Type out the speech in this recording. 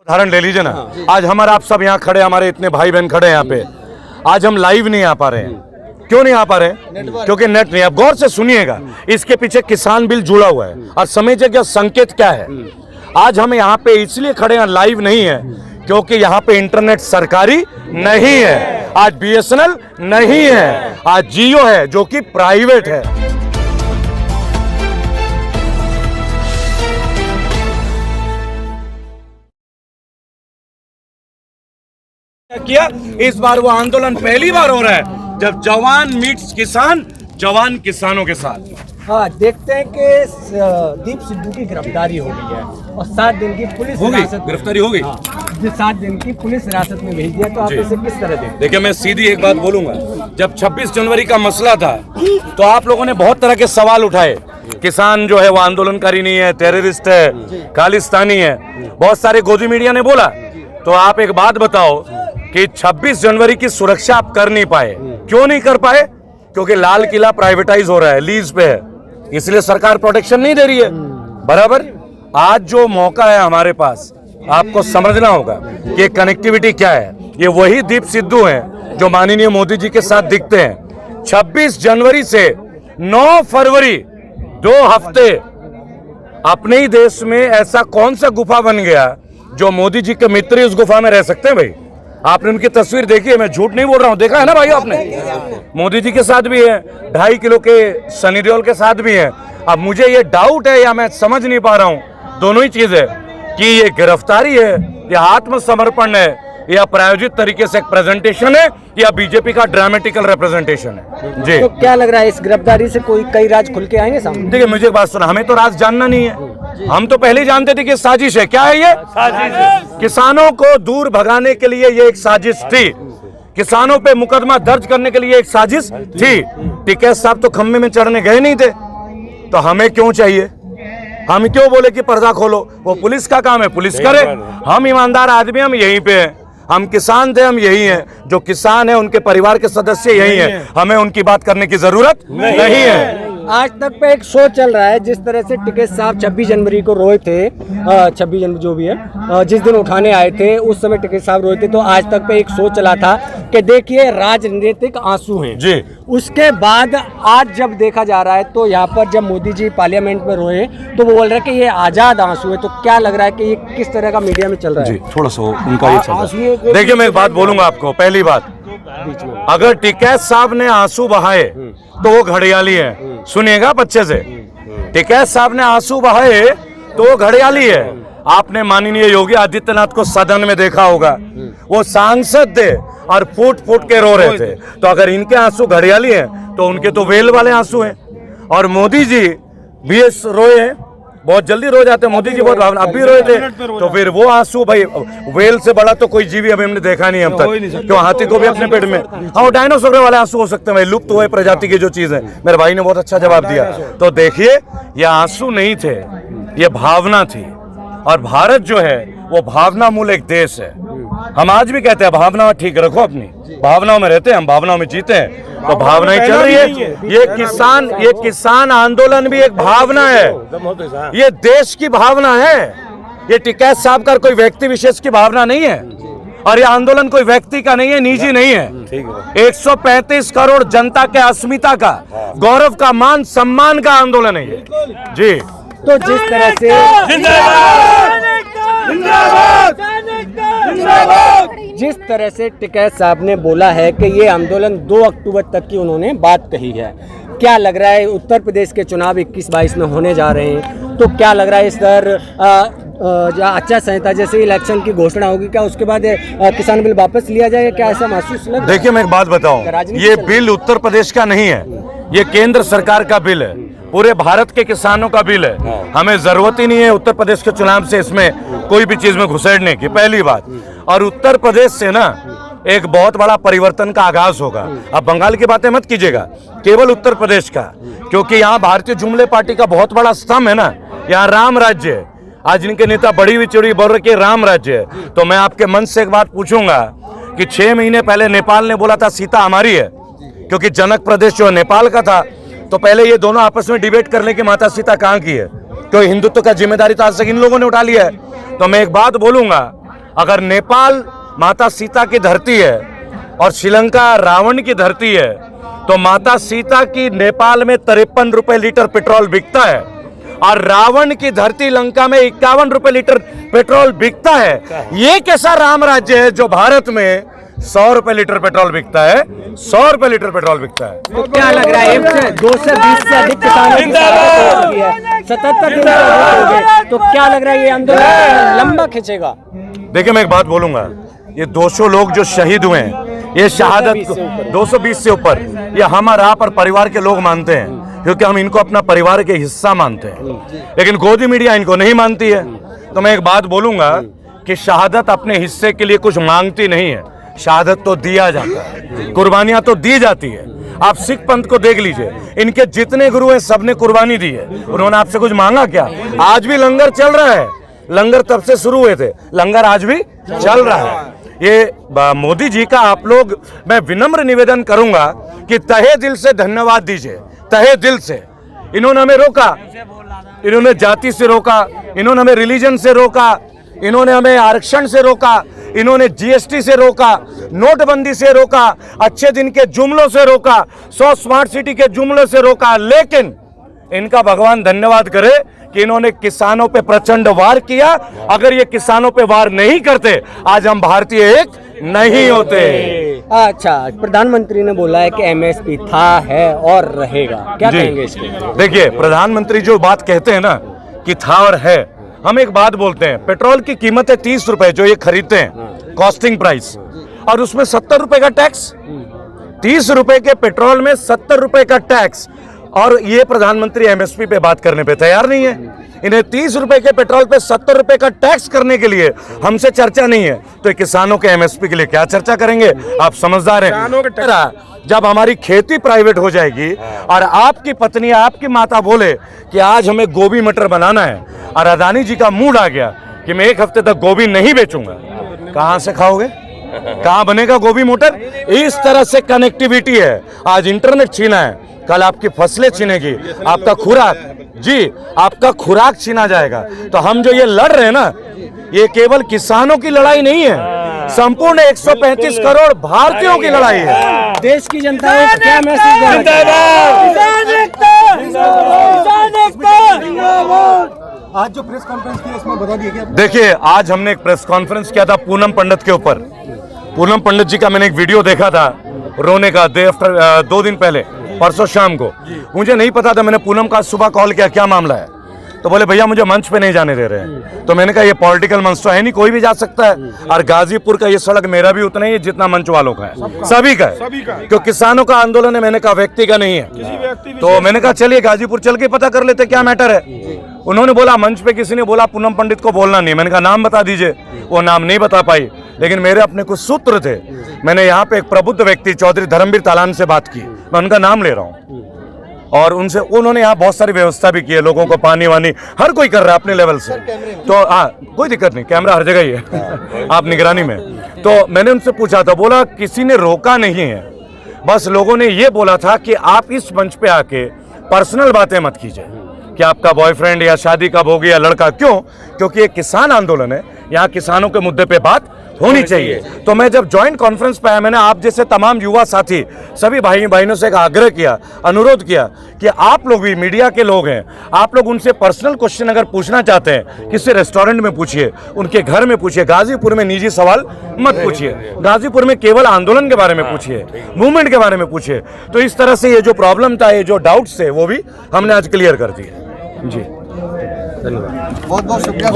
उदाहरण ले लीजिए ना, आज हमारे आप सब यहाँ खड़े, हमारे इतने भाई बहन खड़े हैं यहाँ पे, आज हम लाइव नहीं आ पा रहे हैं। क्यों नहीं आ पा रहे हैं? क्योंकि नेट नहीं। अब गौर से सुनिएगा, इसके पीछे किसान बिल जुड़ा हुआ है और समझिए संकेत क्या है। आज हम यहाँ पे इसलिए खड़े हैं, लाइव नहीं है, क्योंकि यहाँ पे इंटरनेट सरकारी नहीं है, आज BSNL नहीं है, आज जियो है जो कि प्राइवेट है। किया इस बार वो आंदोलन पहली बार हो रहा है जब जवान मीट्स किसान, जवान किसानों के साथ। हाँ, देखते हैं कि दीप सिद्धू की गिरफ्तारी हो गई है और 7 दिन की पुलिस हिरासत, गिरफ्तारी हो गई। 7 दिन की पुलिस हिरासत में भेज दिया, तो आप इसे किस तरह देखते हैं? देखिए, मैं सीधी एक बात बोलूंगा, जब 26 जनवरी का मसला था तो आप लोगों ने बहुत तरह के सवाल उठाए। किसान जो है वो आंदोलनकारी नहीं है, टेररिस्ट है, खालिस्तानी है, बहुत सारे गोदी मीडिया ने बोला। तो आप एक बात बताओ कि 26 जनवरी की सुरक्षा आप कर नहीं पाए। क्यों नहीं कर पाए? क्योंकि लाल किला प्राइवेटाइज हो रहा है, लीज पे है, इसलिए सरकार प्रोटेक्शन नहीं दे रही है। बराबर। आज जो मौका है हमारे पास, आपको समझना होगा कि कनेक्टिविटी क्या है। ये वही दीप सिद्धू हैं जो माननीय मोदी जी के साथ दिखते हैं। 26 जनवरी से 9 फरवरी 2 हफ्ते अपने ही देश में ऐसा कौन सा गुफा बन गया जो मोदी जी के मित्र उस गुफा में रह सकते हैं? भाई, आपने उनकी तस्वीर देखी है, मैं झूठ नहीं बोल रहा हूं, देखा है ना भाई आपने? मोदी जी के साथ भी है, 2.5 किलो के सनी देओल के साथ भी है। अब मुझे ये डाउट है या मैं समझ नहीं पा रहा हूं, दोनों ही चीज है, कि ये गिरफ्तारी है या आत्मसमर्पण है या प्रायोजित तरीके से एक प्रेजेंटेशन है या बीजेपी का ड्रामेटिकल रिप्रेजेंटेशन है। जी, तो क्या लग रहा है इस गिरफ्तारी से कोई कई राज खुल के आएंगे सामने? देखिए, मुझे एक बात सुना, हमें तो राज जानना नहीं है, हम तो पहले ही जानते थे कि साजिश है। क्या है ये? साजिश है। किसानों को दूर भगाने के लिए ये एक साजिश थी, किसानों पे मुकदमा दर्ज करने के लिए एक साजिश थी। टिकैत साहब तो खम्भे में चढ़ने गए नहीं थे, तो हमें क्यों चाहिए? हम क्यों बोले कि पर्दा खोलो? वो पुलिस का काम है, पुलिस करे। हम ईमानदार आदमी, हम यहीं पे हैं, हम किसान थे, हम यही हैं। जो किसान है उनके परिवार के सदस्य यही हैं, हमें उनकी बात करने की जरूरत नहीं है। आज तक पे एक शो चल रहा है, जिस तरह से टिकैत साहब 26 जनवरी को रोए थे, 26 जनवरी जो भी है, जिस दिन उठाने आए थे उस समय टिकैत साहब रोए थे। तो आज तक पे एक शो चला था कि देखिए राजनीतिक आंसू हैं जी। उसके बाद आज जब देखा जा रहा है तो यहाँ पर जब मोदी जी पार्लियामेंट में रोए तो वो बोल रहे हैं कि ये आजाद आंसू है। तो क्या लग रहा है कि ये किस तरह का मीडिया में चल रहा है? जी, थोड़ा सा उनका ये चल रहा है। देखिए, मैं एक बात बोलूंगा आपको, पहली बात, अगर टिकैत साहब ने आंसू बहाए तो वो घड़ियाली है। सुनिएगा अच्छे से, टिकैत साहब ने आंसू बहाए तो वो घड़ियाली है। आपने माननीय योगी आदित्यनाथ को सदन में देखा होगा, वो सांसद थे और फूट फूट के रो रहे थे। तो अगर इनके आंसू घड़ियाली हैं तो उनके तो वेल वाले आंसू हैं। और मोदी जी भी रोए हैं, बहुत जल्दी रो जाते हैं मोदी जी, बहुत भावना, अब भी रोए थे। तो फिर वो आंसू, भाई वेल से बड़ा तो कोई जीवी अभी हमने देखा नहीं अब तक, क्यों? हाथी को भी अपने पेट में, हाँ, वो डायनासोर वाले आंसू हो सकते हैं, भाई लुप्त हुए प्रजाति की जो चीज है। मेरे भाई ने बहुत अच्छा जवाब दिया। तो देखिए, ये आंसू नहीं थे, ये भावना थी। और भारत जो है वो भावना मूल एक देश है। हम आज भी कहते हैं भावना ठीक रखो, अपनी भावनाओं में रहते हैं, हम भावनाओं में जीते हैं। तो भावनाएं चल रही है। ये किसान आंदोलन भी एक भावना है, ये देश की भावना है। ये टिकैत साहब का कोई व्यक्ति विशेष की भावना नहीं है, और ये आंदोलन कोई व्यक्ति का नहीं है, निजी नहीं है। 135 करोड़ जनता के अस्मिता का, गौरव का, मान सम्मान का आंदोलन है ये। जी, तो जिस तरह से जिस तरह से टिकैत साहब ने बोला है कि ये आंदोलन 2 अक्टूबर तक की उन्होंने बात कही है, क्या लग रहा है उत्तर प्रदेश के चुनाव 21-22 में होने जा रहे हैं, तो क्या लग रहा है इस दर आचार संहिता जैसे इलेक्शन की घोषणा होगी, क्या उसके बाद किसान बिल वापस लिया जाएगा? क्या ऐसा महसूस लग रहा है? देखिए, मैं एक बात बताऊं, ये बिल उत्तर प्रदेश का नहीं है, ये केंद्र सरकार का बिल है, पूरे भारत के किसानों का बिल है। हमें जरूरत ही नहीं है उत्तर प्रदेश के चुनाव से इसमें कोई भी चीज में घुसेड़ने की, पहली बात। और उत्तर प्रदेश से ना एक बहुत बड़ा परिवर्तन का आगाज होगा। अब बंगाल की बातें मत कीजिएगा, केवल उत्तर प्रदेश का, क्योंकि यहाँ भारतीय जुमले पार्टी का बहुत बड़ा स्तंभ है ना, यहाँ राम राज्य है। आज इनके नेता बड़ी हुई चिड़ी बोल रहे कि राम राज्य है। तो मैं आपके मन से एक बात पूछूंगा कि 6 महीने पहले नेपाल ने बोला था सीता हमारी है, क्योंकि जनक प्रदेश जो नेपाल का था। तो पहले ये दोनों आपस में डिबेट कर ले कि माता सीता कहाँ की है, क्योंकि हिंदुत्व का जिम्मेदारी तो आज तक इन लोगों ने उठा लिया है। तो मैं एक बात बोलूंगा अगर नेपाल माता सीता की धरती है और श्रीलंका रावण की धरती है, तो माता सीता की नेपाल में 53 रुपए लीटर पेट्रोल बिकता है और रावण की धरती लंका में 51 रुपए लीटर पेट्रोल बिकता है। ये कैसा राम राज्य है जो भारत में 100 रुपए लीटर पेट्रोल बिकता है, 100 रुपए लीटर पेट्रोल बिकता है। तो क्या लग रहा है 220 से अधिक किसानों की शहादत हो गई है, 77 दिन हो गए, तो क्या लग रहा है ये आंदोलन लंबा खींचेगा? देखिए मैं एक बात बोलूंगा, ये 200 लोग जो शहीद हुए हैं, ये शहादत 220 से ऊपर, ये हम और आप और परिवार के लोग मानते हैं, क्योंकि हम इनको अपना परिवार के हिस्सा मानते हैं, लेकिन गोदी मीडिया इनको नहीं मानती है। तो मैं एक बात बोलूंगा कि शहादत अपने हिस्से के लिए कुछ मांगती नहीं है, शहादत तो दिया जाता है, कुर्बानियां तो दी जाती है। आप सिख पंथ को देख लीजिए, इनके जितने गुरु हैं सबने कुर्बानी दी है, उन्होंने आपसे कुछ मांगा क्या? आज भी लंगर चल रहा है, लंगर तब से शुरू हुए थे, लंगर आज भी चल रहा है। ये मोदी जी का आप लोग, मैं विनम्र निवेदन करूंगा कि तहे दिल से धन्यवाद दीजिए, तहे दिल से। इन्होंने हमें रोका, इन्होंने जाति से रोका, इन्होंने हमें रिलीजन से रोका, इन्होंने हमें आरक्षण से रोका, इन्होंने जीएसटी से रोका, नोटबंदी से रोका, अच्छे दिन के जुमलों से रोका, 100 स्मार्ट सिटी के जुमलों से रोका, लेकिन इनका भगवान धन्यवाद करे कि इन्होंने किसानों पे प्रचंड वार किया। अगर ये किसानों पे वार नहीं करते, आज हम भारतीय एक नहीं होते। अच्छा, प्रधानमंत्री ने बोला है कि एमएसपी था, है और रहेगा, क्या कहेंगे इसके? देखिए, प्रधानमंत्री जो बात कहते हैं ना कि था और है, हम एक बात बोलते हैं, पेट्रोल की कीमत है 30 रुपए जो ये खरीदते हैं, कॉस्टिंग प्राइस, और उसमें 70 रुपए का टैक्स। 30 रुपए के पेट्रोल में 70 रुपए का टैक्स, और ये प्रधानमंत्री एमएसपी पे बात करने पे तैयार नहीं है। इन्हें 30 रुपए के पेट्रोल पे 70 रुपए का टैक्स करने के लिए हमसे चर्चा नहीं है, तो किसानों के एमएसपी के लिए क्या चर्चा करेंगे? आप समझदार हैं। जब हमारी खेती प्राइवेट हो जाएगी और आपकी पत्नी, आपकी माता बोले कि आज हमें गोभी मटर बनाना है, और अदानी जी का मूड आ गया कि मैं 1 हफ्ते तक गोभी नहीं बेचूंगा, कहां से खाओगे? कहां बनेगा गोभी मटर? इस तरह से कनेक्टिविटी है। आज इंटरनेट छीना है, कल आपकी फसलें छीनेगी, आपका खुराक, जी आपका खुराक छीना जाएगा। तो हम जो ये लड़ रहे हैं ना, ये केवल किसानों की लड़ाई नहीं है, संपूर्ण 135 करोड़ भारतीयों की लड़ाई है। देश की जनता को क्या मैसेज आज जो प्रेस कॉन्फ्रेंस की इसमें बता दिया? देखिए, आज हमने एक प्रेस कॉन्फ्रेंस किया था पूनम पंडित के ऊपर। पूनम पंडित जी का मैंने एक वीडियो देखा था रोने का, 2 दिन पहले, परसों शाम को। मुझे नहीं पता था, मैंने पूनम का सुबह कॉल किया, क्या मामला है? तो बोले भैया मुझे मंच पे नहीं जाने दे रहे हैं। तो मैंने कहा ये पॉलिटिकल मंच तो है नहीं, कोई भी जा सकता है, और गाजीपुर का ये सड़क मेरा भी उतना ही है जितना मंच वालों का है, सभी का है, क्योंकि किसानों का आंदोलन है। मैंने कहा व्यक्ति का नहीं है। तो मैंने कहा चलिए गाजीपुर चल के पता कर लेते क्या मैटर है। उन्होंने बोला, मंच पे किसी ने बोला पूनम पंडित को बोलना नहीं। मैंने कहा नाम बता दीजिए, वो नाम नहीं बता पाई, लेकिन मेरे अपने कुछ सूत्र थे। मैंने यहाँ पे एक प्रबुद्ध व्यक्ति चौधरी धर्मवीर तालान से बात की, मैं उनका नाम ले रहा हूँ, और उनसे, उन्होंने यहाँ बहुत सारी व्यवस्था भी की है, लोगों को पानी वानी हर कोई कर रहा है अपने लेवल से। तो कोई दिक्कत नहीं, कैमरा हर जगह ही है आप निगरानी में। तो मैंने उनसे पूछा था, बोला किसी ने रोका नहीं है, बस लोगों ने ये बोला था कि आप इस मंच पे आके पर्सनल बातें मत कीजिए कि आपका बॉयफ्रेंड या शादी कब होगी या लड़का। क्यों? क्योंकि ये किसान आंदोलन है, यहाँ किसानों के मुद्दे पे बात होनी चाहिए। तो मैं जब ज्वाइंट कॉन्फ्रेंस पे आया, मैंने आप जैसे तमाम युवा साथी सभी भाई बहनों से एक आग्रह किया, अनुरोध किया कि आप लोग भी मीडिया के लोग हैं, आप लोग उनसे पर्सनल क्वेश्चन अगर पूछना चाहते हैं, किसी रेस्टोरेंट में पूछिए, उनके घर में पूछिए, गाजीपुर में निजी सवाल मत पूछिए, गाजीपुर में केवल आंदोलन के बारे में पूछिए, मूवमेंट के बारे में पूछिए। तो इस तरह से ये जो प्रॉब्लम था, ये जो डाउट्स थे, वो भी हमने आज क्लियर कर दिए। जी, बहुत बहुत शुक्रिया।